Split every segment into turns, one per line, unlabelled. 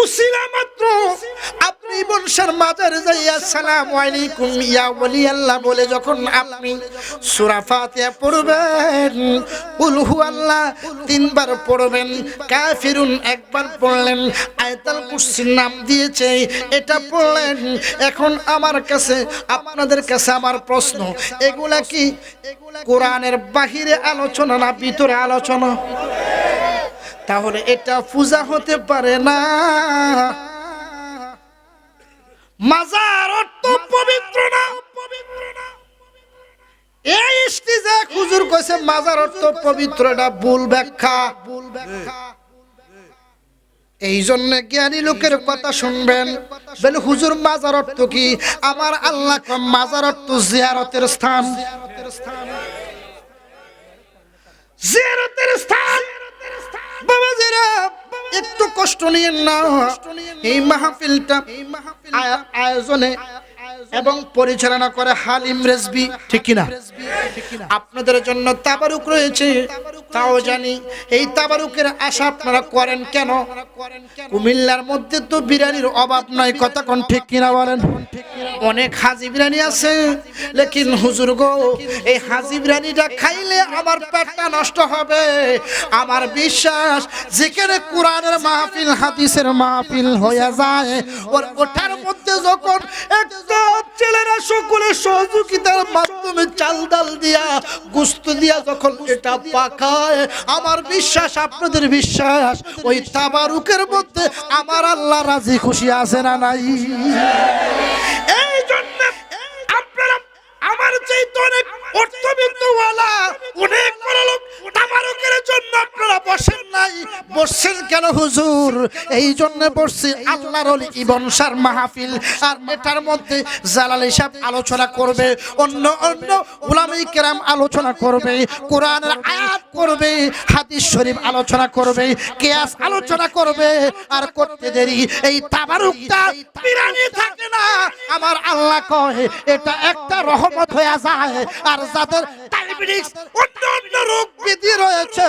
উসিলা মাত্র আপনি বংশের মাজারে যাইয়া আসসালামু আলাইকুম ইয়া ওলি আল্লাহ বলে যখন আপনি সূরা ফাতিহা পড়বেন, কুল হুয়াল্লাহ 3 বার পড়বেন, কাফিরুন একবার পড়লেন, আয়াতুল কুরসির নাম দিয়েছে এটা পড়লেন। এখন আমার কাছে আপনাদের কাছে আমার প্রশ্ন, এগুলা কি কোরআনের বাহিরে আলোচনা না ভিতরে আলোচনা? তাহলে এটা পূজা হতে পারে না। মাজার অর্থ পবিত্র না। এই স্টেজে হুজুর কইছে মাজার অর্থ পবিত্র, এটা ভুল ব্যাখ্যা। এই জন্য জ্ঞানী লোকের কথা শুনবেন। বলে হুজুর মাজার অর্থ কি? আমার আল্লাহ কয় মাজার অর্থ জিয়ারতের স্থান। জিয়ারতের স্থান। বাবাজিরা একটু কষ্ট নিয়েন না, এই মাহফিলটা আয়োজনে এবং পরিচালনা করে হালিম রেজবি, ঠিক কিনা? আপনাদের জন্য তাবারুক রয়েছে, তাও জানি। এই তাবারুকের আশা আপনারা করেন কেন? কুমিল্লার মধ্যে তো বিরিয়ানির অভাব নয়, কথা কোন ঠিক কিনা বলেন? অনেক হাজি বিরিয়ানি আছে, লেকিন হুজুর গো এই হাজি বিরিয়ানিটা খাইলে আমার পেটটা নষ্ট হবে। আমার বিশ্বাস যেখানে কোরআনের মাহফিল হাদিসের মাহফিল হয়ে যায়, ওটার মধ্যে যখন একটা ছেলেরা সকলে সহযোগিতার মাধ্যমে চাল ডাল দিয়া গোশত দিয়া যখন এটা পাকায়, আমার বিশ্বাস আপনাদের বিশ্বাস ওই তাবারুকের মধ্যে আমার আল্লাহ রাজি খুশি আছে না নাই? এই জন্য আপনারা আমার চাইতে অনেক অর্থবিত্তওয়ালা, অনেক বড় লোক, তাবারুকের জন্য আপনারা বসেন নাই। বসছেন কেন হুজুর? এই জন্য বসছি আল্লাহর ওলি ইবন শার মাহফিল, আর এটার মধ্যে জালালী সাহেব আলোচনা করবে, অন্য অন্য উলামায়ে কেরাম আলোচনা করবে, কোরআনের আয়াত করবে, হাদিস শরীফ আলোচনা করবে, কিয়াস আলোচনা করবে। আর করতে দেরি এই তাবারুকটা বিরানি থাকে না। আমার আল্লাহ কয় এটা একটা রহমত হয়ে যায়। আর যাদের ডায়াবেটিস অন্য অন্য রোগ ব্যাধি রয়েছে,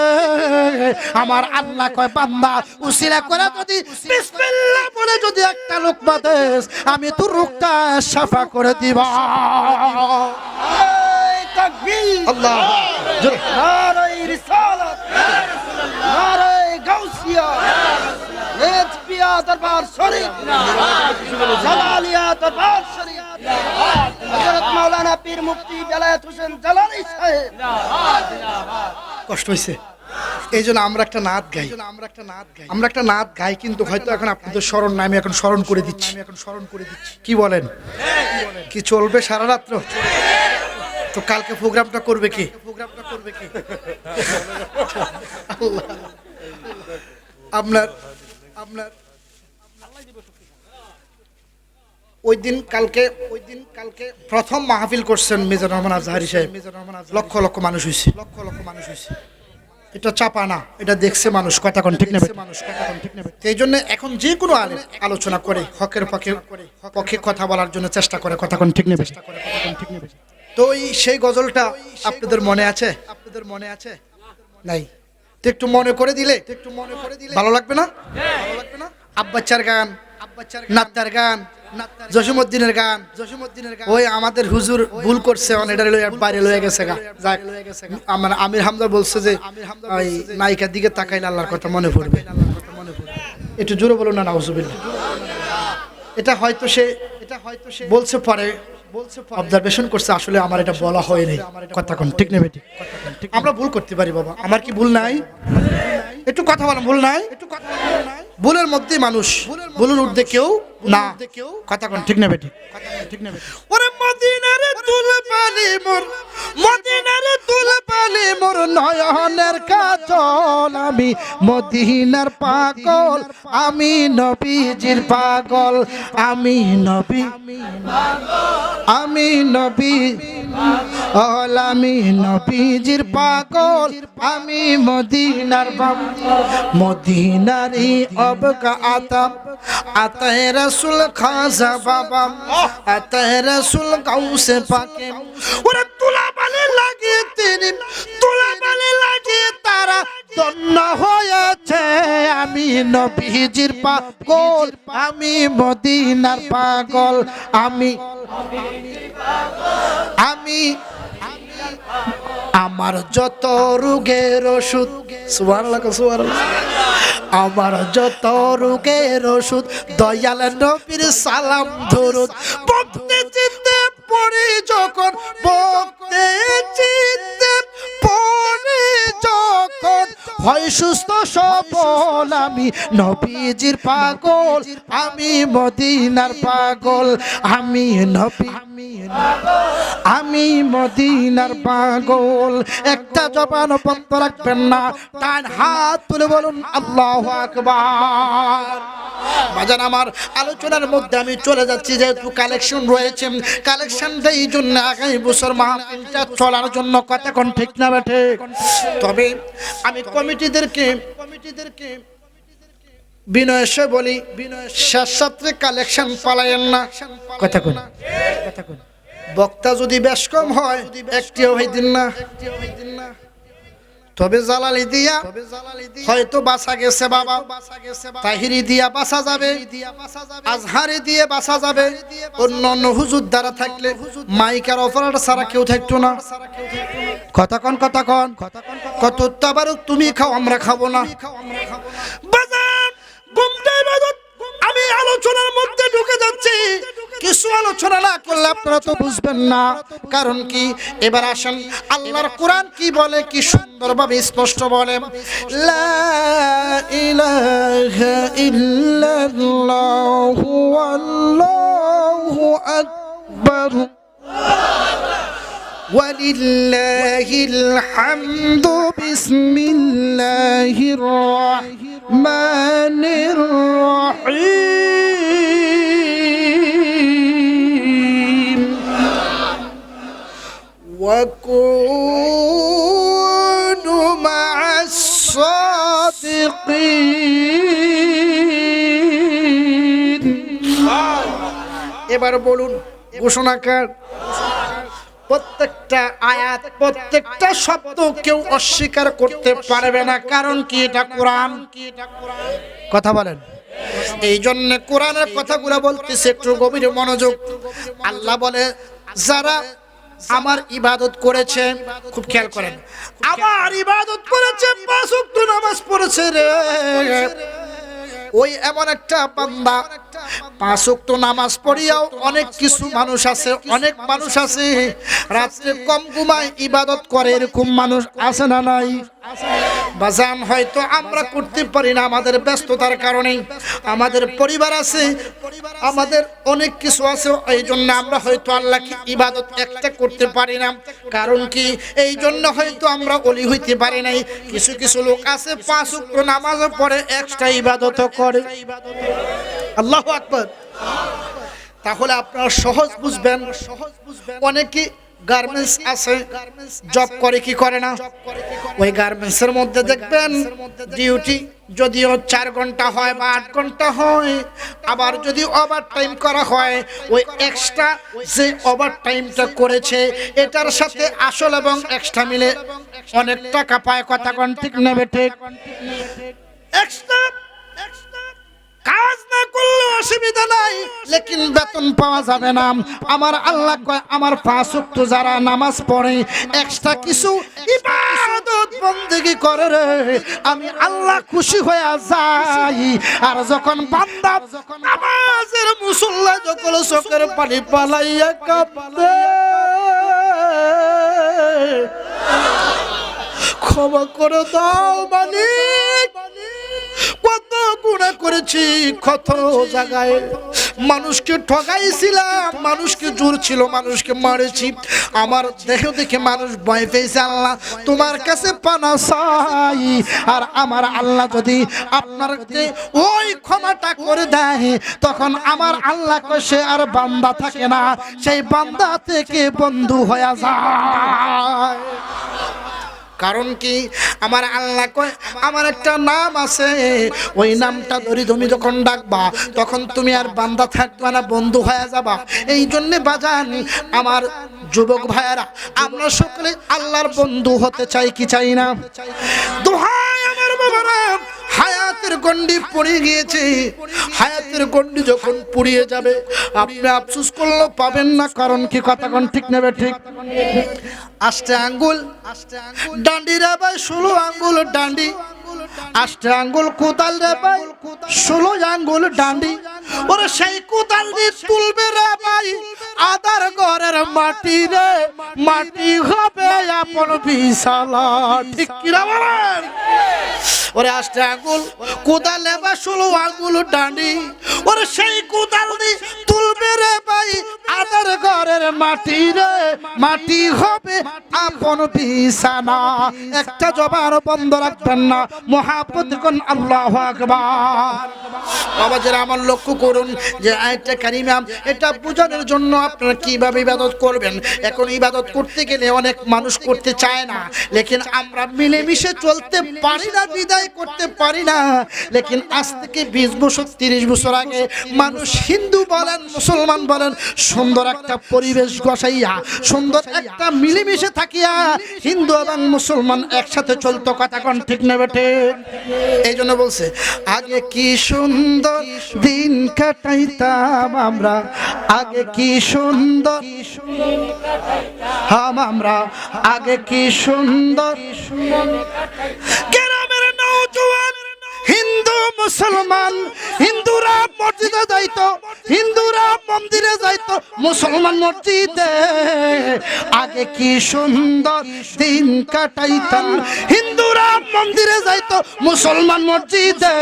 আমার আল্লাহ কয় বান্দা উসিলা করে যদি বিসমিল্লাহ বলে যদি একটা লোকমা দেস, আমি তোর রোগটা সাফা করে দিব। তাকবীর, আল্লাহ জোরে, নারে রিসালাত, নারে গাউসিয়া, নেতপিয়া দরবার শরীফ, জালালিয়া দরবার শরীফ, হযরত মাওলানা পীর মুফতি বেলায়েত হোসেন জালালী সাহেব। কষ্ট হইছে, এই জন্য আমরা একটা নাত গাই, আমরা একটা নাত গাই, কিন্তু হয়তো এখন আপনাদের স্মরণ নাই, আমি এখন স্মরণ করে দিচ্ছি। কি বলেন? কি চলবে সারা রাত্র? তো কালকে প্রোগ্রামটা করবে কি? আপনার ওই দিন কালকে প্রথম মাহফিল করছেন মিজানুর রহমান আজহারী সাহেব, লক্ষ লক্ষ মানুষ হয়েছে। এটা চাপা না, এটা দেখছে মানুষ, কথা কোন ঠিক নেবে। এই জন্য এখন যে কোনো আলোচনা করে হকের পক্ষে কথা বলার জন্য চেষ্টা করে, কথা কোন ঠিক নেবে। তো সেই গজলটা আপনাদের মনে আছে? নাই? তো একটু মনে করে দিলে ভালো লাগবে না? আব্বাচ্চার গান, নাত্তার গান, জসিমউদ্দিনের গান, ওই আমাদের হুজুর ভুল করছে, এটা বাইরে লয়ে গেছে গা। আমার আমির হামজা বলছে যে ওই নায়িকার দিকে তাকাইলে আল্লাহর কথা মনে পড়বে। একটু জোরে বলো না নাউজুবিল্লাহ। এটা হয়তো সে বলছে পরে, অবজারভেশন করছে, আসলে আমার এটা বলা হয়নি, কথা কোন ঠিক নেবে। ঠিক, আমরা ভুল করতে পারি বাবা, আমার কি ভুল নাই? একটু কথা বলেন, ভুল নাই? ভুলের মধ্যে মানুষ, ভুলের ঊর্ধ্বে কেউ না, কথা কোন ঠিক নেবে। ঠিক নেবে। ওরে মদিনারে তুলপালি মোর, মদিনারে তুলপালি মোর নয়নের কাজল, আমি মদিনার পাগল, আমি নবীজির পাগল, আমি নবী, আমি নবী, আমি নবীজির পাগল, আমি মদিনার মদিনারি অবকা আতাম, আতায় রাসূল খাজা বাবা, আতায় রাসূল গাউসে পাকে। ওরে তুলা বালি লাগিয়ে তিনি, তুলা বালি লাগিয়ে তারা ধন্য হয়েছে, আমি নবীজির পাগল, আমি মদিনার পাগল, আমি আমার যত রোগের ওষুধ, সুবহানাল্লাহ সুবহানাল্লাহ, আমার যত রোগের ওষুধ দয়াল নবীর সালাম দরুদ। ভক্তি চিত্তে পড়ি যখন, ভক্তি চিত্তে পড়ি যখন, হয় সুস্থ সবল, আমি নবীজির পাগল, আমি মদিনার পাগল, আমি নবী, আমি মদিনার পাগল। একটা জবান বন্ধ রাখবেন না, ডান হাত তুলে বলুন আল্লাহু আকবার। বাজান আমার আলোচনার মধ্যে আমি চলে যাচ্ছি, যেহেতু কালেকশন রয়েছে, কালেকশনটা এই জন্য আগামী বছর মাহফিলটা চলার জন্য, কথা কোন ঠিক না বেঠে। তবে আমি কমিটিদেরকে বিনয় সে বলি, শেষ সাত্রে কালেকশন পালায়েন না, কথা কোন, বক্তা যদি বেশ কম হয় একটিও ভাই দিন না। তবে জালালি দিয়া হয়তো বাসা গেছে বাবা, তাহিরি দিয়া বাসা যাবে, আজহারি দিয়ে বাসা যাবে, অন্য অন্য হুজুর দ্বারা থাকলে মাইকার অপারেটর ছাড়া কেউ থাকতো না। কথা কন, কথা কন, কত তাবারুক তুমি খাও, আমরা খাবো না। বাজার ঘুমটাই বাজত। আমি আলোচনার মধ্যে ঢুকে যাচ্ছি, কিছু আলোচনা না করলে আপনারা তো বুঝবেন না। কারণ কি, এবার আসেন আল্লাহর কোরআন কি বলে, কি সুন্দরভাবে স্পষ্ট বলে, লা ইলাহা ইল্লাল্লাহু আল্লাহু আকবার ওয়ালিল্লাহিল হামদু বিসমিল্লাহির রাহমানির রাহিম ওয়া কুনু মা'আস সাদিকিন। এবার বলুন ঘোষণাকার, প্রত্যেকটা আয়াত, প্রত্যেকটা শব্দ কেউ অস্বীকার করতে পারবে না। কারণ কি, এটা কোরআন। কথা বলেন। এই জন্য কোরআনের কথাগুলো বলতেছে, একটু গভীর মনোযোগ। আল্লাহ বলে, যারা আমার ইবাদত করেছে, খুব খেয়াল করেন, আমার ইবাদত করেছে, পাঁচ ওয়াক্ত নামাজ পড়েছে রে, ওই এমন একটা বান্দা, পাঁচ ওয়াক্ত নামাজ পড়িয়াও অনেক কিছু মানুষ আছে, অনেক মানুষ আছে রাত্রে কম ঘুমায় ইবাদত করে, এরকম মানুষ আছে না নাই? বাজান হয়তো আমরা করতে পারি না আমাদের ব্যস্ততার কারণে, আমাদের পরিবার আছে, আমাদের অনেক কিছু আছে, এই জন্য আমরা হয়তো আল্লাহকে ইবাদত একটা করতে পারি না। কারণ কি, এই জন্য হয়তো আমরা ওলি হইতে পারি নাই। কিছু কিছু লোক আছে পাঁচ ওয়াক্ত নামাজ পড়ে, এক্সট্রা ইবাদত করে। আল্লাহু আকবার। তাহলে আপনারা সহজ বুঝবেন। অনেকে গার্মেন্টস আছে, জব করে কি করে না, ওই গার্মেন্টসের মধ্যে দেখবেন ডিউটি যদিও 4 ঘন্টা হয় বা 8 ঘন্টা হয়, আবার যদি ওভার টাইম করা হয়, ওই এক্সট্রা যে ওভার টাইমটা করেছে এটার সাথে আসল এবং এক্সট্রা মিলে অনেক টাকা পায়। কথা কোন ঠিক নেবে ঠিক? এক্সট্রা কাজ না করলে অসুবিধা নাই, লেকিন বেতন পাওয়া যাবে না। আমার আল্লাহ কয়, আমার পাঁচ ওয়াক্ত যারা নামাজ পড়ে, এক্সট্রা কিছু ইবাদত বন্দেগি করে রে, আমি আল্লাহ খুশি হয়ে যাই। আর যখন বান্দা নামাজের মুসল্লা যখন চোখের পানি পালাইয়া কাঁদে, ক্ষমা করে দাও মালিক, কত গুনাহ করেছি, কত জায়গায় মানুষকে ঠকাইছিলাম, মানুষকে জোর ছিল, মানুষকে মারেছি, আমার দেখে দেখে মানুষ ভয় পেয়েছে। আল্লাহ তোমার কাছে পানা চাই। আর আমার আল্লাহ যদি আপনারকে ওই ক্ষমাটা করে দেয়, তখন আমার আল্লাহ সে আর বান্দা থাকে না, সেই বান্দা থেকে বন্ধু হয়ে যায়। কারণ কি, আমার আল্লাহ কয়, আমার একটা নাম আছে, ওই নামটা ধরে তুমি যখন ডাকবা তখন তুমি আর বান্দা থাকবা না, বন্ধু হয়ে যাবা। এই জন্য বাজান আমার যুবক ভাইয়েরা, আমরা সকলে আল্লাহর বন্ধু হতে চাই কি চাই না? দোহাই আমার বাবারা, হায়াতের গন্ডি পড়ে গিয়েছে। হায়াতের গন্ডি যখন পুড়িয়ে যাবে আপনি আফসোস করলেও পাবেন না। কারণ কি কথা কোন ঠিক নেবে ঠিক? আষ্টে আঙ্গুল ডান্ডি রে ভাই, 16 আঙ্গুল ডান্ডি। আষ্টে আঙ্গুল কোদাল রে ভাই, 16 আঙ্গুল ডান্ডি। ওরে সেই কোদাল দিয়ে তুলবে রে ভাই আদার ঘরের মাটি রে, মাটি হবে আপন বিছানা। ঠিক কি না বলেন? ওরে আষ্টে আঙ্গুল কোদাল রে ভাই, 16 আঙ্গুল ডান্ডি। ওরে সেই কোদাল দিয়ে তুলবে রে ভাই আদার ঘরের মাটি রে, মাটি হবে আপন বিছানা। একটা জবান বন্ধ রাখবেন না, মুহাব্বত কোন আল্লাহু আকবার। বাবাজিরা আমার লক্ষ্য করুন যে আয়াতটা কারিমা, এটা বোঝানোর জন্য আপনারা কিভাবে ইবাদত করবেন। এখন ইবাদত করতে গেলে অনেক মানুষ করতে চায় না, লেকিন আমরা মিলেমিশে চলতে পারি না, বিদায় করতে পারি না। লেকিন আজ থেকে 20 বছর 30 বছর আগে মানুষ হিন্দু বলেন মুসলমান বলেন সুন্দর একটা পরিবেশ গসাইয়া, সুন্দর একটা মিলেমিশে থাকিয়া হিন্দু এবং মুসলমান একসাথে চলতো। কথা কোন ঠিক না বেটে? এই জন্য বলছে আগে কি সুন্দর দিন কাটাইতাম আমরা, আগে কি সুন্দর আমরা, আগে কি সুন্দর। গ্রামের নওজোয়ান হিন্দু মুসলমান, হিন্দুরা মসজিদে যাইতো, হিন্দুরা মন্দিরে যাইতো, মুসলমান মসজিদে। আগে কি সুন্দর দিন কাটাইতাম, হিন্দুরা মন্দিরে যাইতো, মুসলমান মসজিদে।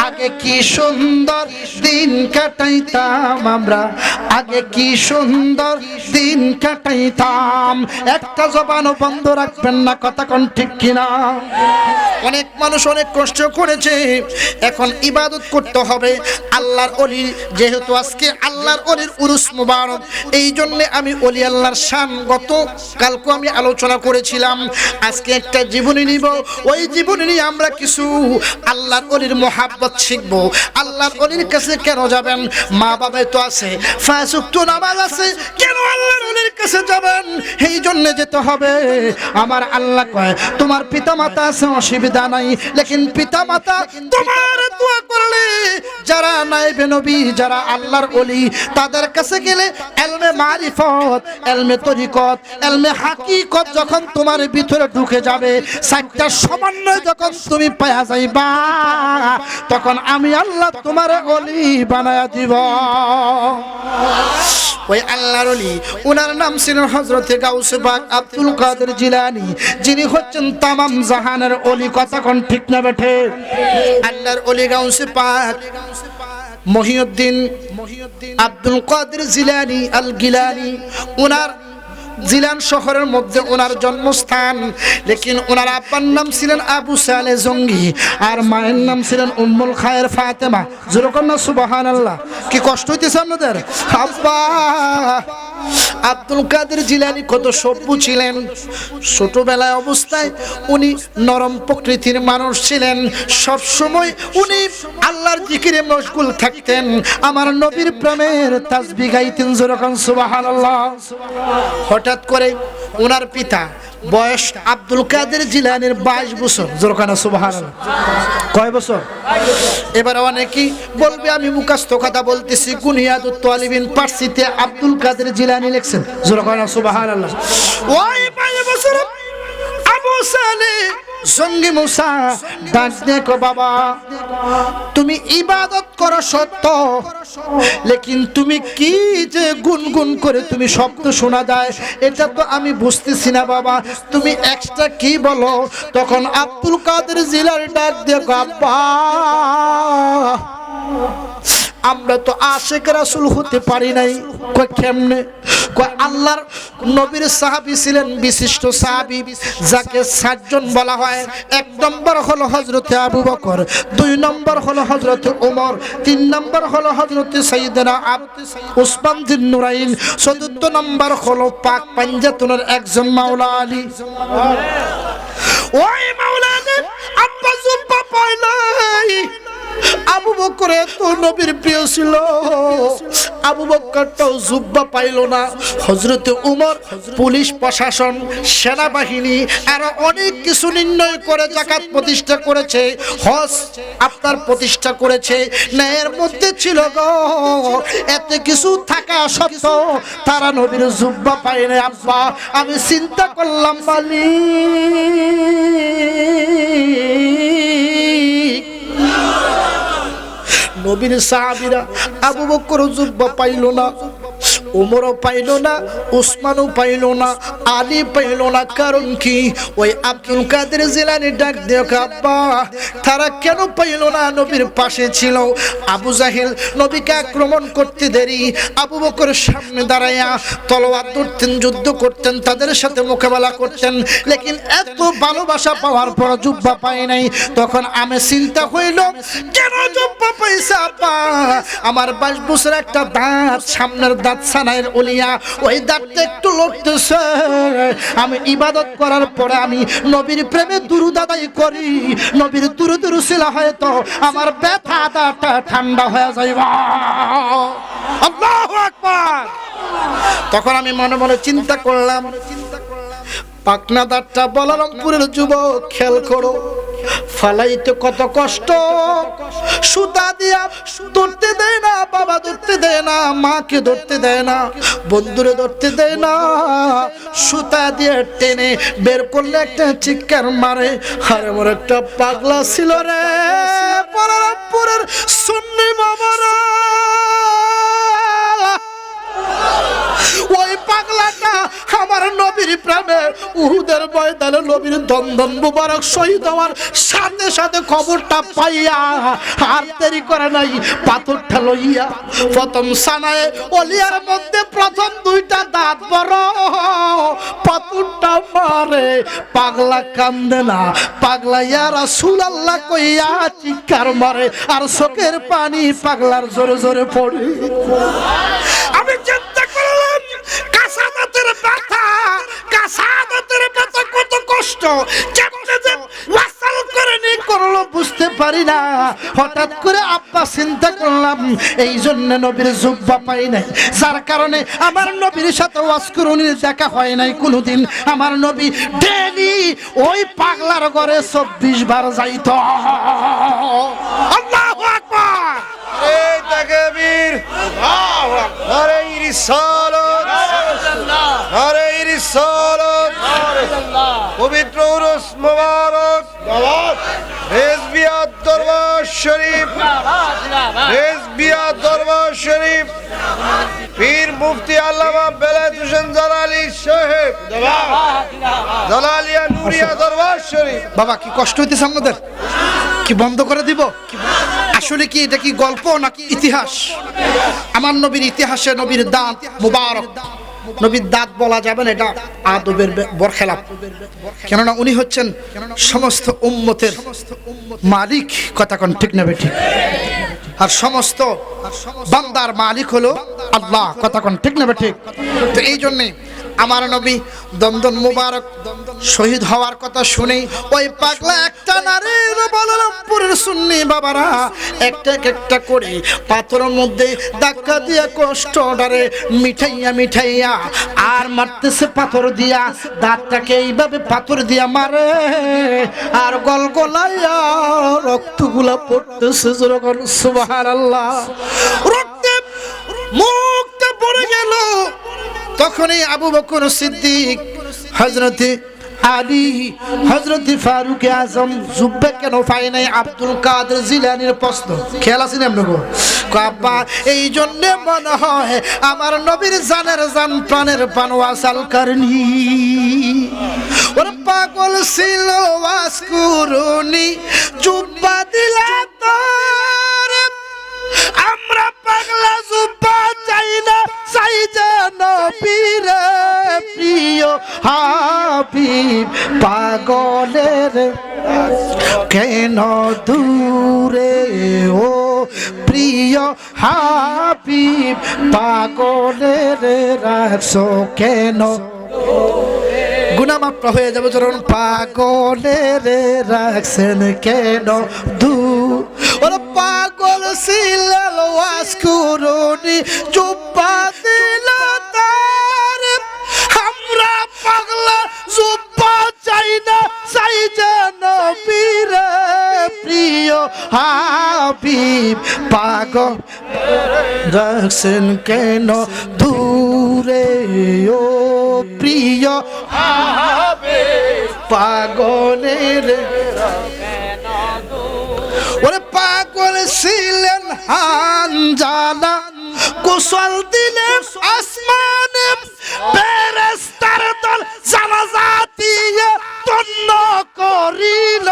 আগে কি সুন্দর দিন কাটাইতাম আমরা, আগে কি সুন্দর দিন কাটাইতাম। একটা জবানও বন্ধ রাখবেন না। কথা কোন ঠিক কিনা? অনেক মানুষ অনেক কষ্ট করেছে, এখন ইবাদত করতে হবে আল্লাহর ওলি। যেহেতু আজকে আল্লাহর ওলির উরুস মুবারক, এই জন্য আমি ওলি আল্লাহর শান গত কালকে আমি আলোচনা করেছিলাম। আজকে একটা জীবনী নিব, ওই জীবনী নিয়ে আমরা কিছু আল্লাহর ওলির মোহাব্বত শিখব। আল্লাহর ওলির কাছে কেন যাবেন? মা বাবাই তো আছে, 5 ওয়াক্ত নামাজ আছে, কেন আল্লাহর ওলির কাছে যাবেন? এই জন্য যেতে হবে। আমার আল্লাহ কয় তোমার পিতা মাতা আছে অসুবিধা নাই, লেকিন পিতা মাতা তোমার দোয়া করলে যারা নাইবে নবী, যারা আল্লাহর ওলি, তাদের কাছে গেলে ইলমে মারিফত, ইলমে তরিকত, ইলমে হাকিকত যখন তোমার ভিতরে ঢুকে যাবে, 4টা সমন্বয় যখন তুমি পায়া যাইবা, তখন আমি আল্লাহ তোমার ওলি বানায়া দিব। ওই আল্লাহর ওলি, ওনার নাম ছিল হযরতে গাউসে পাক আব্দুল কাদের জিলানী, যিনি হচ্ছেন তামাম জাহানের ওলি। কথা কোন ঠিক না বেঠে? আল্লাহর ওলি গাউসে পাক মহিউদ্দিন আব্দুল কাদের জিলানী আল গিলানী। ওনার জিলান শহরের মধ্যে ওনার জন্মস্থান, লেকিন ওনার আব্বার নাম ছিলেন আবু সালে জঙ্গি, আর মায়ের নাম ছিলেন উম্মুল খায়ের ফাতেমা। যেরকম না সুবহানাল্লাহ। কি কষ্ট হইতেছে আপনাদের? আব্বা আব্দুল কাদের জিলানী কত সভ্য ছিলেন। ছোটবেলায় অবস্থায় উনি নরম প্রকৃতির মানুষ ছিলেন, সব সময় উনি আল্লাহর জিকিরে মশগুল থাকতেন, আমার নবীর প্রেমের তাসবিহ গাইতেন। যেরকম সুবহানাল্লাহ। হঠাৎ করে ওনার পিতা বয়স আব্দুল কাদের জিলানীর 22 বছর। যেরকম সুবহানাল্লাহ। কয় বছর? এবার অনেকেই বলবে আমি মুখস্থ কথা বলতেছি, কুনিয়াতুত তালিবিন পার্সিতে আব্দুল কাদের জিলানী লিখছেন। যেরকম সুবহানাল্লাহ। ওই 22 বছর আবু সালে জঙ্গি মুসা ডাক দেখো, বাবা তুমি ইবাদত করো সত্য, লেকিন তুমি কি যে গুনগুন করে তুমি শব্দ শোনা যায়, এটা তো আমি বুঝতেছি না বাবা, তুমি এক্সট্রা কি বলো? তখন আব্দুল কাদের জিলানী ডাক দেখো, আব্বা আমরা তো আশিক রাসূল হতে পারি নাই। কয় কেমনে? কয় আল্লাহর নবীর সাহাবী ছিলেন বিশিষ্ট সাহাবী, যাকে 7 জন বলা হয়। 1 নম্বর হলো হযরতে আবু বকর, 2 নম্বর হলো হযরতে ওমর, 3 নম্বর হলো হযরতে সাইয়েদনা উসমান বিন নুরাইন, 4র্থ নম্বর হলো পাক পাঞ্জাতনের একজন মাওলা আলী। ওই মাওলানা আব্বা জুব্বা পায় নাই, আবু বকর বকর এত নবীর প্রিয় ছিল, আবু বকরটাও জুব্বা পাইল না। হযরতে উমর পুলিশ প্রশাসন সেনাবাহিনী আরো অনেক কিছু নির্ণয় করে যাকাত প্রতিষ্ঠা করেছে, হজ আপনার প্রতিষ্ঠা করেছে, ন্যায়ের মধ্যে ছিল গো। এত কিছু থাকা সত্ত্বেও তারা নবীর জুব্বা পায় না। আব্বা আমি চিন্তা করলাম মালিক, নবীর সাহাবীরা আবু বকর জুব্বা পাইল না, উমরও পাইল না, উসমানও পাইল না, আলী পাইল না। কারণ কি? ওই আব্দুল কাদের জিলানী ডাক দিয়ে আব্বা তারা কেন পাইল না? নবীর পাশে ছিল। আবু জাহেল নবীকে আক্রমণ করতে দেরি, আবু বকরের সামনে দাঁড়াইয়া তলোয়ার ধরতেন, যুদ্ধ করতেন, তাদের সাথে মোকাবেলা করতেন। লেকিন এত ভালোবাসা পাওয়ার পর জুব্বা পায় নাই। তখন আমি চিন্তা হইল কেন জুব্বা পাইছে আব্বা? আমার 22 বছর একটা দাঁত, সামনের দাঁত সানাইয়ের ওলিয়া, ওই দাঁতটা একটু লড়তেছে। আমি ইবাদত করার পরে আমি নবীর প্রেমে দুরূদ আদায় করি, নবীর দুরূদ রসিলা হয়তো আমার ব্যথা দাঁতটা ঠান্ডা হয়ে যাইবা। আল্লাহু আকবার। তখন আমি মনে মনে চিন্তা করলাম, পাকনা দাঁতটা বলারামপুরের যুবক খেয়াল করো, ফালাইতে কত কষ্ট, সুতা দিয়া ধরতে দেয় না, বাবা ধরতে দেয় না, মাকে ধরতে দেয় না, বন্ধুরে ধরতে দেয় না, সুতা দিয়ে টেনে বের করলে একটা চিৎকার মারে। আরে মোর একটা পাগলা ছিল রে বলারামপুরের সুন্নি বাবারা, ওই পাগলাটা আমার নবীর প্রেমে উহুদের ময়দানে নবীর দন্দন মুবারক শহীদ হওয়ার সাথে সাথে খবরটা পাইয়া আর দেরি করে নাই, পাথরটা লইয়া প্রথম সানায়ে ওলিয়ার মধ্যে প্রথম দুইটা দাঁত বড়, পাথরটা মারে। পাগলা কান্দে না, পাগলা ইয়া রাসূলুল্লাহ কইয়া চিৎকার মারে, আর চোখের পানি পাগলার জোরে জোরে পড়ে। আমি চিন্তা করলাম কাসাদাতের ব্যথা, কাসাদাতের ব্যথা কত কষ্ট, কেমনে যে ওয়াসাল করে নি করলো বুঝতে পারি না। হঠাৎ করে আব্বা চিন্তা করলাম এই জন্য নবীর জুব্বা পাই নাই, যার কারণে আমার নবীর সাথে ওয়াজ করুনির দেখা হয় নাই কোনোদিন। আমার নবী ডেইলি ওই পাগলার ঘরে 24 বার যাইত। আল্লাহু আকবার।
এই তাকবীর, আল্লাহু আকবার। নারে রিসালাত, নারে রিসালাত, পবিত্র উরুস মুবারক, রেজবিয়াত দরবার শরীফ, রেজবিয়াত দরবার শরীফ, পীর মুফতি আল্লামা বেলায়েত হোসেন জালালী সাহেব, জালালিয়া নুরিয়া দরবার শরীফ।
বাবা কি কষ্ট হইতেছে আপনাদের? কি বন্ধ করে দিব? আসলে কি এটা কি গল্প নাকি ইতিহাস? আমার নবীর ইতিহাসে নবীর দাঁত মুবারক, নবীর দাঁত বলা যাবে না, এটা আদবের বরখেলাপ। কেননা উনি হচ্ছেন সমস্ত উম্মতের মালিক, কথা কোন ঠিক না বেঠিক? আর সমস্ত বান্দার মালিক হলো আল্লাহ, কথা কোন ঠিক না বেঠিক? তো এই জন্যে আমার নবী দন্দন মুবারক শহীদ হওয়ার কথা শুনে ওই পাগলা একটা নারী বলরামপুরের সুন্নি বাবারা একটা একটা করে পাথরের মধ্যে ধাক্কা দিয়া কষ্ট ডারে মিঠাইয়া মিঠাইয়া আর মারতেছে পাথর দিয়া, দাঁতটাকে এইভাবে পাথর দিয়া মারে আর গলগলাইয়া রক্তগুলা পড়তেছে। যখন সুবহানাল্লাহ, রক্তে মুখটা পড়ে গেল। তখনই আবু বকর সিদ্দিক, হযরতে আলী, হযরতে ফারুক আজম জুব্বা কেন পায় নাই? আব্দুল কাদের জিলানীর প্রশ্ন খেয়াল আছে না আপনাদের? আব্বা এই জন্য মনে হয় আমার নবীর জানের জান প্রাণের পান ওয়াসাল করনি। ওর পাগল ছিল ওয়াস করুনি, জুব্বা দিলা তোর, আমরা পাগলা জুব্বা চাই না, চাই যে নবীর প্রিয় হাবিব। পাগলের কেন দূরে ও প্রিয় হাবিব, পাগলের রাখছো কেন? গুনাহ মাফ হয়ে যাবে যখন পাগলের রাখছেন কেন দূর। ও ওরে পাগল ছিলেন ওয়াজ করুনি জুব্বা দিল তার আমরা পাগলা জুব্বা চাই না চাই যেন বীর প্রিয় হাবিব পাগল রাখছেন কেন দূরে ও প্রিয় হাবিব পাগলের ওরে পাগল ছিলেন হানজালা গোসল দিলেন আসমানে ফেরেশতার দল জানাজা দিয়ে তন্ন করিল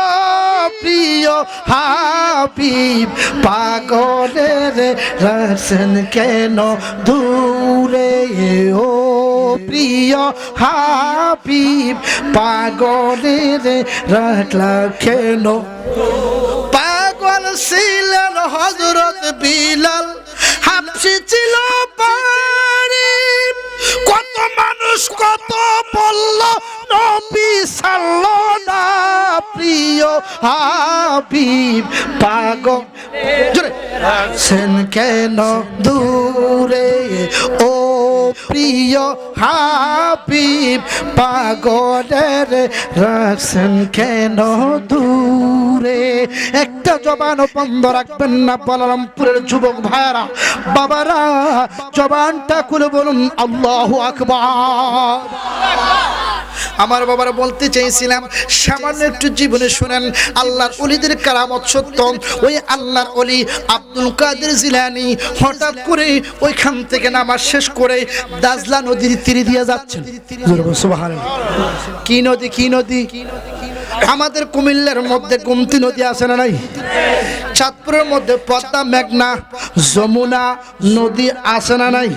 প্রিয় হাবিব পাগলের রাখছেন কেন দূরে ও প্রিয় হাবিব পাগলের রাখলা কেন পাগল ছিলেন হযরত বিলাল হাবশী ছিল পারি কত মানুষ কত বলল নবী সাল্লাল্লাহু না প্রিয় হাবিব পাগল রাখছেন কেন দূরে ও প্রিয় হাবিব পাগলের রাখছেন কেন দূরে একটা জবান বন্ধ রাখবেন না বলরামপুরের যুবক ভাইরা বাবারা জবানটা খুলে বলুন আল্লাহু আকবার আমার বাবারা বলতে চাইছিলাম সামান্য একটু জীবনে শুনেন আল্লাহর ওলিদের কারামত সত্য ওই আল্লাহর ওলি আব্দুল কাদের জিলানী হঠাৎ করে ওইখান থেকে নামাজ শেষ করে দাজলা নদীর তীরে দিয়ে যাচ্ছেন সুবহানাল্লাহ কি নদী কি নদী আমাদের কুমিল্লার মধ্যে গোমতী নদী আছে না নাই চাঁদপুরের মধ্যে পদ্মা মেঘনা যমুনা নদী আছে না নাই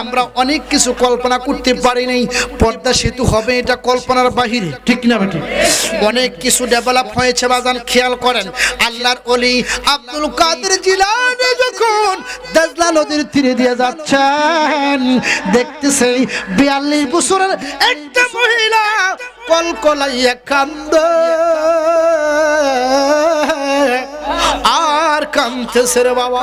আমরা অনেক কিছু কল্পনা করতে পারি নাই পদ্মা সেতু হবে এটা কল্পনার বাহিরে ঠিক না বেটি অনেক কিছু ডেভেলপ হয়েছে বাজান খেয়াল করেন আল্লাহর ওলি আব্দুল কাদের জিলানী যখন দাজলা নদীর তীরে দিয়ে যাচ্ছেন দেখতেছে 42 বছরের একটা মহিলা কলকলাইয়া কান্দে আর কাঁদতেছে রে বাবা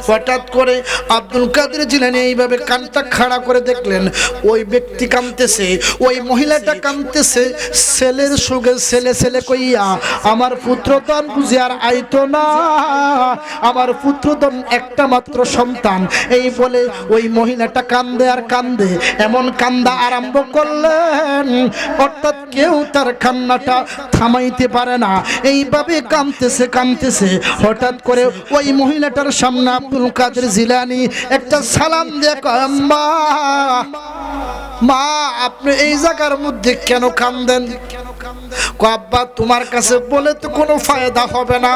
হঠাৎ করে আব্দুল কাদের জিলানী এইভাবে কানটা খাড়া করে দেখলেন ওই ব্যক্তি কাঁদতেছে ওই মহিলাটা কাঁদতেছে ছেলের সুগে ছেলে ছেলে কইয়া আমার পুত্রদান বুঝি আর আইতো না আমার পুত্রদান একটা মাত্র সন্তান এই বলে ওই মহিলাটা কান্দে আর কান্দে এমন কান্দা আরম্ভ করলেন অর্থাৎ কেউ তার কান্নাটা থামাইতে পারে না এইভাবে কাঁদতেছে কাঁদতেছে হঠাৎ করে ওই মহিলাটার সামনে আব্দুল কাদের জিলানী একটা সালাম দিয়ে কয় মা মা আপনি এই জায়গার মধ্যে কেন কাঁদেন কয় আব্বা তোমার কাছে বলে তো কোনো ফায়দা হবে না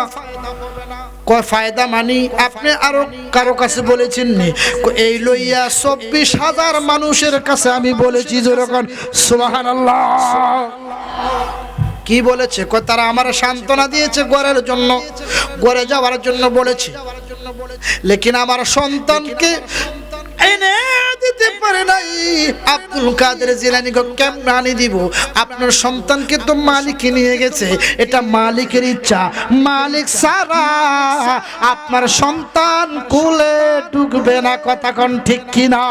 কয় ফায়দা মানি আপনি আরো কারো কাছে বলেছেন নি এই লইয়া 24,000 মানুষের কাছে আমি বলেছি যেরকম সুবহানাল্লাহ কি বলেছে কয় তারা আমার সান্ত্বনা দিয়েছে গড়ের জন্য গড়ে যাওয়ার জন্য বলেছে লেকিন আমার সন্তানকে এনে দিতে পারে নাই আব্দুল কাদের জিলানী কেমনে আনি দিব আপনার সন্তানকে তো মালিক নিয়ে গেছে এটা মালিকের ইচ্ছা মালিক সারা আপনার সন্তান কোলে ঢুকবে না কথা কোন ঠিক কি না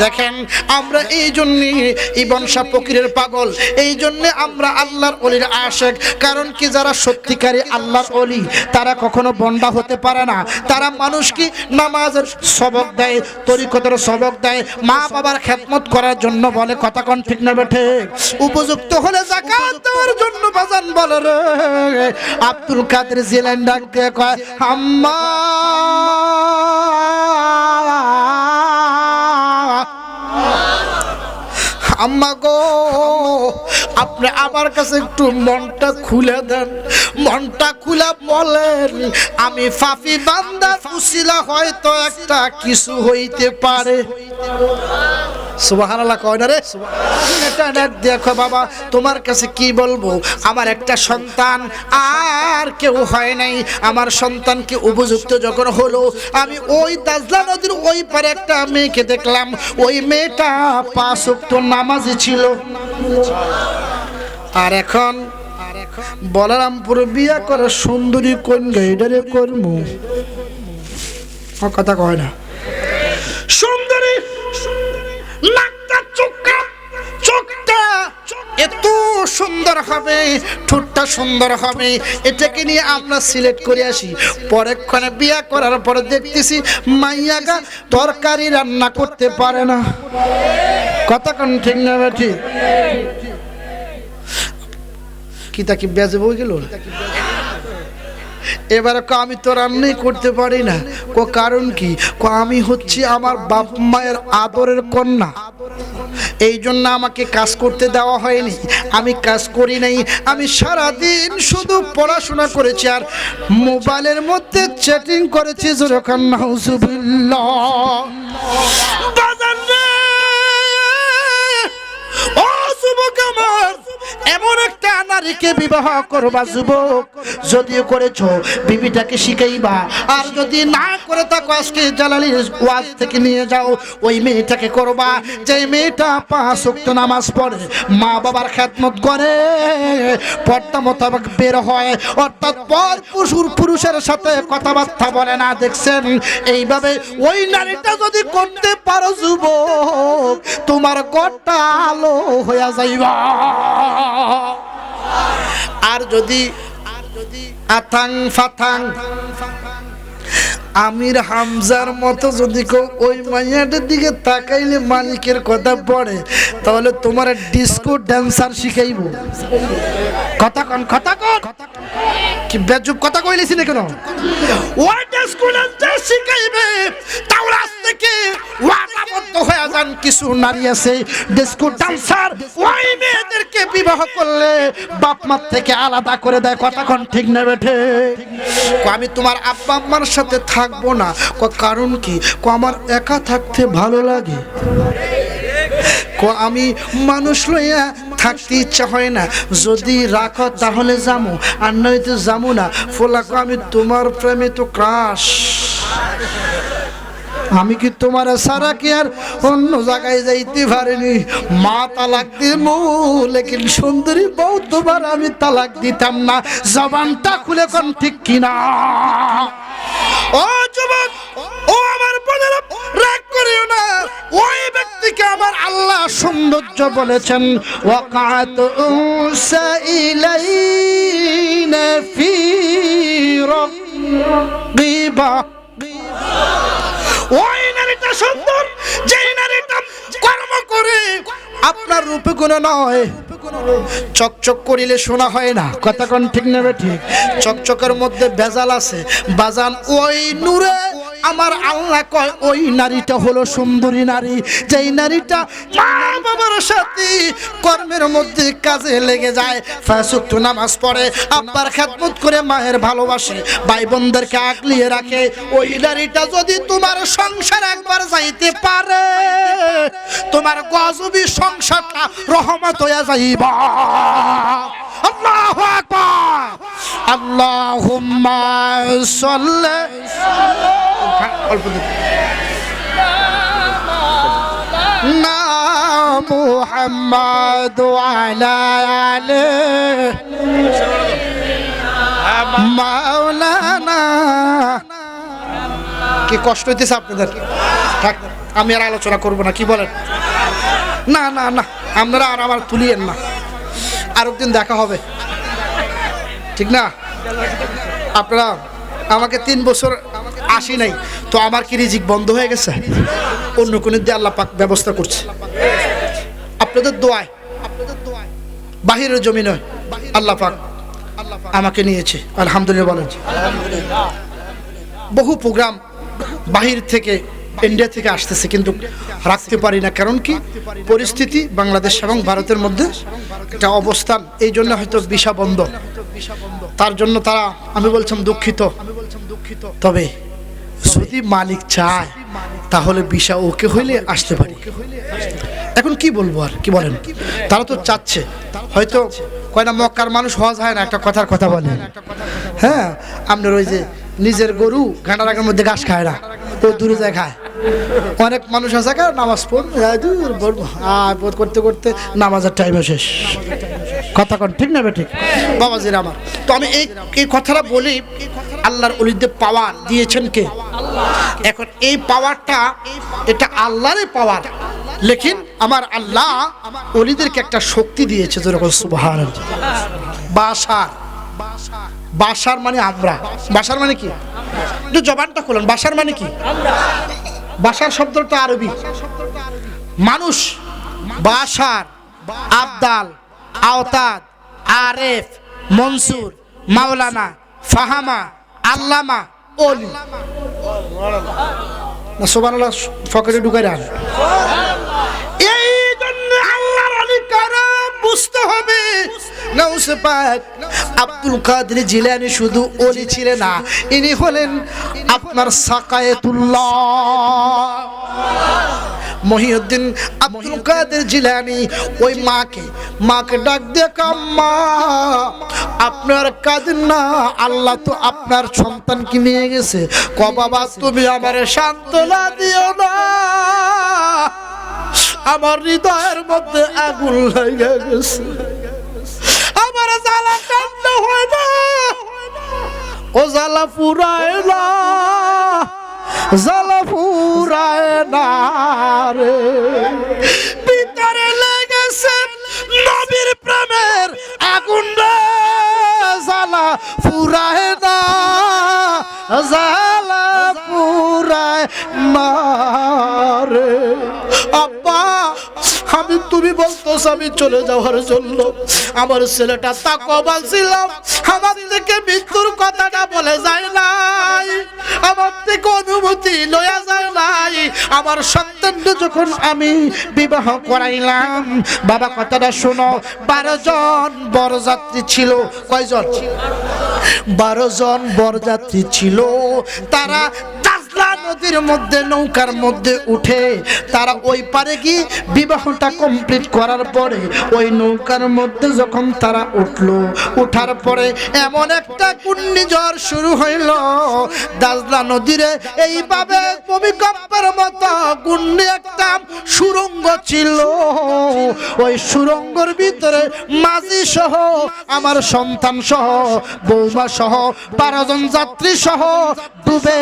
দেখেন আমরা এই জন্য ইবন শাহ ফকিরের পাগল এই জন্য আমরা আল্লাহর ওলির আশিক কারণ কি যারা সত্যিকারী আল্লাহর ওলি তারা কখনো বন্ডা হতে পারে না তারা মানুষকে নামাজের সবক দেয় তরিকতের সবক দেয় মা বাবার খেদমত করার জন্য বলে কথা কোন ঠিক না বেঠে উপযুক্ত হলে যাকাত দেওয়ার জন্য বাজান বলে রে আব্দুল কাদের জিলানী ডাক দিয়ে কয় আম্মা আম্মা গো আপনি আমার কাছে একটু মনটা খুলে দেন মনটা খুলে বলেন আমি ফাফি বান্দা উসিলা হয়তো একটা কিছু হইতে পারে সুবহানাল্লাহ কয় না রে এটা দেখো বাবা তোমার কাছে কি বলবো আমার একটা সন্তান আর কেউ হয় নাই আমার সন্তানকে উপযুক্ত যখন হলো আমি ওই দাজলা নদীর ওই পারে একটা মেয়েকে দেখলাম ওই মেয়েটা 5 ওয়াক্ত নামাজি ছিল আর এখন বলরামপুর বিয়া করে সুন্দরী কন্যা এটারে করমু কথা কয় না সুন্দরী নাকটা চোখটা এত সুন্দর হবে, ঠোঁটটা সুন্দর হবে, এটাকে নিয়ে আমরা সিলেক্ট করে আসি। পরেক্ষণে বিয়া করার পরে দেখতেছি মাইয়াগা তরকারি রান্না করতে পারে না। কথা কোন ঠিক না বেঠি? কি তা কি বেজে বই গেল? এবারে আমি তো রান্নাই করতে পারি না। কারণ কি? আমি হচ্ছি আমার বাপ মায়ের আদরের কন্যা, এই জন্য আমাকে কাজ করতে দেওয়া হয়নি। আমি কাজ করি নাই, আমি সারাদিন শুধু পড়াশোনা করেছি আর মোবাইলের মধ্যে চ্যাটিং করেছি। যখন নাউজুবিল্লাহ বাজার রে, ও যুবক আমার, এমন একটা নারীকে বিবাহ করবা যুবক, যদিও করেছো বিবিটাকে শিখাইবা, আর যদি না করে থাকো আজকে জালালি ওয়াজ থেকে নিয়ে যাও, ওই মেয়েটাকে করবা যে মেয়েটা 5 ওয়াক্ত নামাজ পড়ে, মা বাবার খেদমত করে, পর্দা মোতাবেক বের হয়, অর্থাৎ পর পুরুষের সাথে কথাবার্তা বলে না। দেখছেন, এইভাবে ওই নারীটা যদি করতে পারো যুবক, তোমার ঘরটা আলো হয়ে যাইবা। আর যদি আথাং ফাথাং আমির হামজার মতো যদি কেউ ওই মাইয়াটার দিকে তাকাইলে মালিকের কথা পড়ে, তাহলে তোমার ডিস্কো ড্যান্সার শিখাইব। কথা কন কি বেজুব কথা কইলিস না কেন? ওই ডিস্কো ড্যান্সার শিখাইবে। তাও রাস্তা থেকে ওয়াদাবদ্ধ হয়ে যান কিছু নারী আছে ডিস্কো ড্যান্সার, ওই মেয়েদেরকে বিবাহ করলে বাপ মা থেকে আলাদা করে দেয়। কথা কন ঠিক না বেঠে? আমি তোমার আব্বা আম্মার সাথে থাকবো না। কারণ কি? আমার একা থাকতে ভালো লাগে। আমি মানুষ লইয়া থাকতে ইচ্ছা হয় না। যদি রাখো তাহলে যামু, আর নয়তো যামু না। ফলাকো আমি তোমার প্রেমে তো ক্রাশ। আমি কি তোমার সারা কি আর অন্য জায়গায় যাইতে পারিনি? মা তালাক দিমু, লেকিন সুন্দরী বউ তোমার আমি তালাক দিতাম না। জবানটা খুলে কোন ঠিক কিনা? ও যুবক, ও আমার বোনেরা, রাগ করিও না। ওই ব্যক্তিকে আমার আল্লাহ সৌন্দর্য বলেছেন, ওয়াকাত উসাইলাইনা ফি রাকিবা। ওই নারীটা সুন্দর, যেই নারীটা কর্ম করে আপনার রূপে গুণ নয়। চকচক করিলে শোনা হয় না। কথা কোন ঠিক নেবে ঠিক? চকচকের মধ্যে ভেজাল আছে বাজান। ওই নূরে আমার আল্লাহ কয় ওই নারীটা হলো সুন্দরী নারী, যেই নারীটা মা বাবার সাথে কর্মের মধ্যে কাজে লেগে যায়, 5 ওয়াক্ত নামাজ পড়ে, আব্বার খেদমত করে, মায়ের ভালোবাসে, ভাই বোনদেরকে আগলিয়ে রাখে। ওই নারীটা যদি তোমার সংসার একবার যাইতে পারে, তোমার গজবি সংসারটা রহমত হয়ে যাইবা। আল্লাহু আকবার, আল্লাহুম্মা সাল্লি না মুহাম্মাদ ওয়ালা আলি মাওলানা। কি কষ্ট হইতেছে আপনাদের? থাক, আমি আর আলোচনা করব না। কি বলেন? না না না, আপনারা আর আমার তুলিয়েন না। আরেকদিন দেখা হবে, ঠিক না? আপনারা আমাকে 3 বছর আসি নাই, তো আমার কি রিজিক বন্ধ হয়ে গেছে? অন্য কোনো দিয়ে আল্লাহ পাক ব্যবস্থা করছে। আপনাদের দোয়ায়, বাহিরের জমিনে আল্লাহ পাক আমাকে নিয়েছে, আলহামদুলিল্লাহ বলেন। বহু প্রোগ্রাম বাহির থেকে, ইন্ডিয়া থেকে আসতেছে, কিন্তু রাখতে পারি না। কারণ কি? পরিস্থিতি বাংলাদেশ এবং ভারতের মধ্যে একটা অবস্থান, এই জন্য হয়তো ভিসা বন্ধ। তার জন্য তারা, আমি বলছিলাম দুঃখিত। তবে যদি মালিক চায় তাহলে ভিসা ওকে হইলে আসতে পারি। এখন কি বলবো আর, কি বলেন? তারা তো চাচ্ছে। হয়তো কয়না মক্কার মানুষ হজ হয় না, একটা কথার কথা বলে। হ্যাঁ, আপনার ওই যে নিজের গরু ঘাটার আগের মধ্যে ঘাস খায় না, ও দূরে যায় খায়। অনেক মানুষ আছে নামাজ পড়বো করতে করতে নামাজের টাইমে শেষ। কথা কোন ঠিক না ঠিক? বাবাজির আমার, তো আমি এই কথাটা বলি, আল্লাহর ওলিদের পাওয়ার দিয়েছেন কে? এখন এই পাওয়ারটা এটা আল্লাহরই পাওয়ার, লেকিন আমার আল্লাহ ওলিদেরকে একটা শক্তি দিয়েছে, যেরকম সুবহানাল্লাহ। বাশার মানে আমরা, বাশার মানে কি? একটু জবানটা খুলেন, বাশার মানে কি? বাশার শব্দটা আরবি, মানুষ। বাশার, আবদাল, আওতাদ, আরেফ, মনসুর, মাওলানা, ফাহামা, আল্লামা, ওলি। না সুবহানাল্লাহ ফকেটে ঢুকাই রাখ। এই জন্য আল্লাহর ওলি কারা বুঝতে হবে। গাউসে পাক আব্দুল কাদের জিলানী শুধু ওলি ছিলেন না, ইনি হলেন আপনার সাকায়েতুল্লাহ। মহিউদ্দিন আব্দুল কাদের জিলানী ওই মাকে ডাক দিয়ে, আম্মা আপনার কাঁদেন না, আল্লাহ তো আপনার সন্তানকে নিয়ে গেছে। ক বাবা তুমি আমারে সান্ত্বনা দিও না, আমার হৃদয়ের মধ্যে আগুন লেগে গেছে, আমার জ্বালা কান্দ হয় না, ও জ্বালা পুরায় না, জ্বালা পুরায় না রে, ভিতরে লেগেছে নবীর প্রেমের আগুন রে, জ্বালা পুরায় না, জ্বালা পুরায় না রে। আব্বা আমি, তুমি বলতোস আমি চলে যাওয়ার জন্য, আমার ছেলেটা তাকওয়াবান ছিল, আমার থেকে মৃত্যুর কথাটা বলে যায় নাই, আমার থেকে অনুমতি লয়া যায় নাই। আমার সন্তানকে যখন আমি বিবাহ করাইলাম, বাবা কথাটা শোনো, 12 জন বরযাত্রী ছিল। কয়জন? 12 জন বরযাত্রী ছিল। তারা নদীর মধ্যে নৌকার মধ্যে উঠে তারা ওই পারে গিয়ে বিবাহটা কমপ্লিট করার পরে ওই নৌকার মধ্যে যখন তারা উঠলো, উঠার পরে এমন একটা ঘূর্ণিঝড় শুরু হইল, দাজলা নদীরে এইভাবে ভূমিকম্পের মতো ঘূর্ণি একটা সুড়ঙ্গ ছিল। ওই সুড়ঙ্গের ভিতরে মাঝি সহ, আমার সন্তান সহ, বৌমা সহ, 12 জন যাত্রী সহ ডুবে,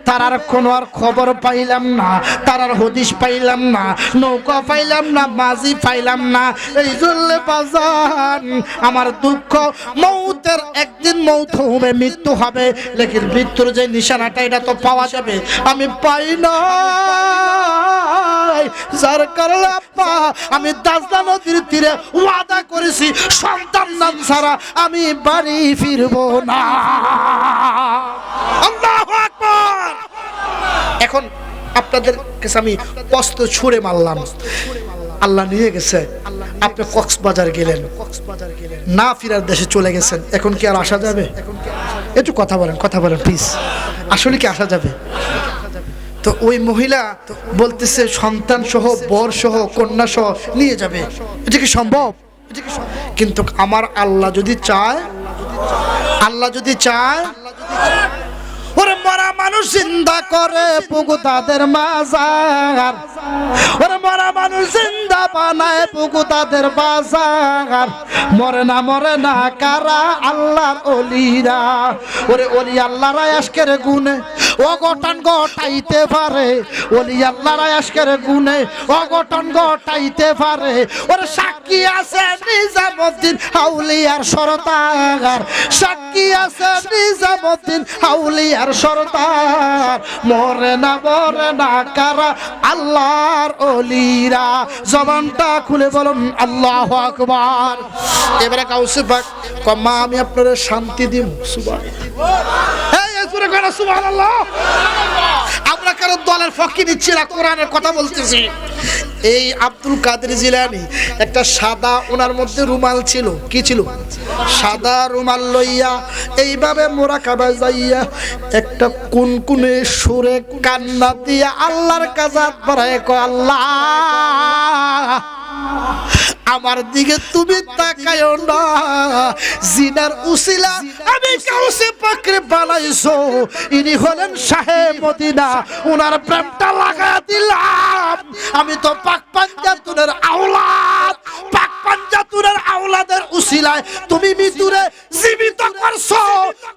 তারার কোনো আর খবর পাইলাম না, তারার হদিশ পাইলাম না, নৌকা পাইলাম না, মাঝি পাইলাম না। এই জন্য বাজান আমার দুঃখ, মৌতের একদিন মৌত হবে, মৃত্যু হবে, লেকিন মৃত্যুর যে নিশানাটা এটা তো পাওয়া যাবে, আমি পাই না। যার কারণে আব্বা আমি দাজলা নদীর তীরে ওয়াদা করেছি, সন্তান নাম ছাড়া আমি বাড়ি ফিরবো না। আল্লাহু আকবার। এখন আপনাদের কাছে আমি প্রশ্ন ছুড়ে মারলাম, আল্লাহ নিয়ে গেছে, আপনি কক্সবাজার গেলেন, না ফিরার দেশে চলে গেছেন, এখন কি আর আসা যাবে? একটু কথা বলেন প্লিজ, আসলে কি আসা যাবে? তো ওই মহিলা বলতেছে সন্তান সহ, বর সহ, কন্যা সহ নিয়ে যাবে, এটা কি সম্ভব? কিন্তু আমার আল্লাহ যদি চায়, আল্লাহ যদি চায়, ওরে মরা মানুষ জিন্দা করে পুকু তাদের মাজার, ওরে মরা মানুষ জিন্দা বানায় পুকু তাদের বাজার। মরে না কারা? আল্লাহর ওলিরা। ওরে ওলি আল্লাহর আশকের গুণে অঘটন ঘটাইতে পারে, ওলি আল্লাহর আশকের গুণে অঘটন ঘটাইতে পারে। ওরে সাক্ষী আছে নিজামুদ্দিন আউলিয়ার সরদার, সাক্ষী আছে নিজামুদ্দিন আউলিয়ার সরদার। মরে না কারা? আল্লাহর ওলিরা। জবানটা খুলে বলুন আল্লাহু আকবার। এবারে গাউসে পাক কম্মা আমি আপনারে শান্তি দিব। সুবহানাল্লাহ, এই জোরে করে সুবহানাল্লাহ। আমরা কারো দলের ফকি দিচ্ছি না, কোরআনের কথা বলতেছি। এই আব্দুল কাদের জিলানী একটা সাদা, ওনার মধ্যে রুমাল ছিল, কি ছিল? সাদা রুমাল লইয়া এইভাবে মোরাকাবা যাইয়া একটা কুনকুনে সুরে কান্না দিয়া আল্লাহর কাছে হাত বাড়ায় কয়, আল্লাহ আমার দিকে তুমি তাকায়ও না, জিনার উসিলা আমি কাউসে পাকরে বানাইছো, ইনি হলেন শাহে মদিনা, উনার প্রেমটা লাগায়া দিলাম। আমি তো পাক পাঞ্জাতুনের আওলাদ, পাক পাঞ্জাতুনের আওলাদ মুহাম্মাদের উসিলায় তুমি মৃত্যুরে জীবিত করছো।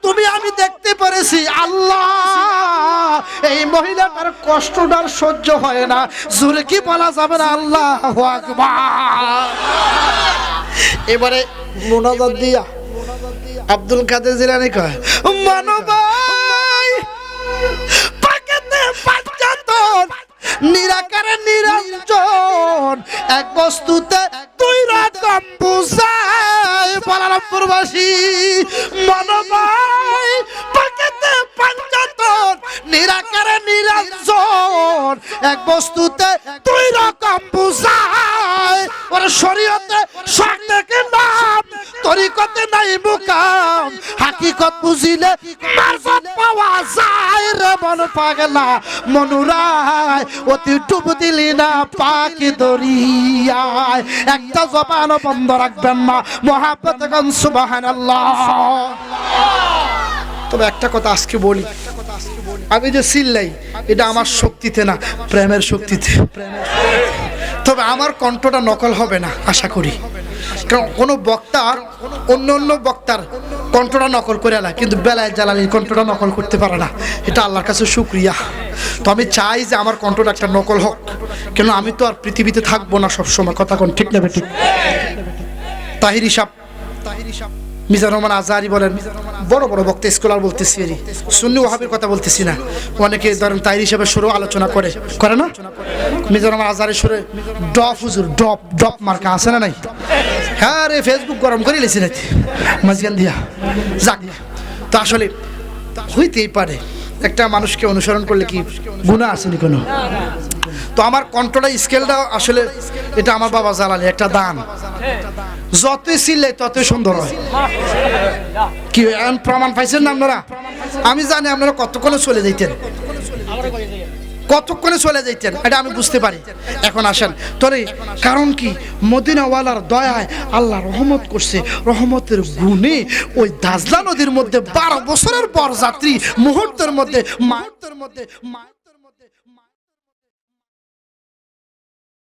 তুমি আমি দেখতে পেরেছি আল্লাহ এই মহিলাটার কষ্টটার সহ্য হয় না, জোরে কি বলা যাবে না আল্লাহু আকবার। এবারে মোনাজাত দিয়া আব্দুল কাদের জিলানী কয় মানবাই পাকেতে পাঁচজন নিরাকারে নিরঞ্জন এক বস্তুতে দুই রকম বুঝায় পালারামপুরবাসী। মানবাই পাকেতে পাঁচজন নিরাকারে নিরঞ্জন এক বস্তুতে দুই রকম বুঝায়। ওরে শরীয়তে শর্তের নাম তরিকতে নাই মুকাম, হাকিকত বুঝিলে মারফত পাওয়া যায় রে মন পাগলা মনুরায় অতি ডুব দিলি না পাকি দরিয়ায়। একটা জবান বন্ধ রাখবেন না, মহাব্বতে গান সুবহানাল্লাহ। তবে একটা কথা আজকে বলি, আমি যে চিল্লাই এটা আমার শক্তিতে না, প্রেমের শক্তিতে। তবে আমার কণ্ঠটা নকল হবে না আশা করি, কারণ কোনো বক্তা অন্য বক্তার কণ্ঠটা নকল করে না, কিন্তু বেলায়েত জালালীর কণ্ঠটা নকল করতে পারে না। এটা আল্লাহর কাছে শুকরিয়া। তো আমি চাই যে আমার কণ্ঠটা একটা নকল হোক, কেন আমি তো আর পৃথিবীতে থাকবো না সবসময়। কথা কোন ঠিক না ঠিক? তাহিরি সাহেব মিজানুর রহমান আজহারি বলেন, বড় বড় বক্তা স্কলার বলতেছি, সুন্নি ওয়াহাবির কথা বলতেছি না। অনেকে ধরেন তাহিরি সাহেবের সুরেও আলোচনা করে না? মিজানুর রহমান আজহারির সুরে ডপ হুজুর ডপ মার্কা আছে না নাই? হ্যাঁ রে, ফেসবুক গরম করে লেছি নাকি মাঝখান দিয়া। যাক, তো আসলে হইতেই পারে, একটা মানুষকে অনুসরণ করলে কি গুনাহ আছে নি কোনো? তো আমার কণ্ঠটা স্কেলটা আসলে এটা আমার বাবা জালালি একটা দান, যতই ছিলে ততই সুন্দর হয়। কি প্রমাণ পাইছেন না আপনারা? আমি জানি আপনারা কতক্ষণে চলে যাইতেন, এটা আমি বুঝতে পারি। এখন আসেন তোরে, কারণ কি মদিনাওয়ালার দয়ায় আল্লাহ রহমত করছে, রহমতের গুণে ওই দাজলা নদীর মধ্যে 12 বছরের বরযাত্রী মুহূর্তের মধ্যে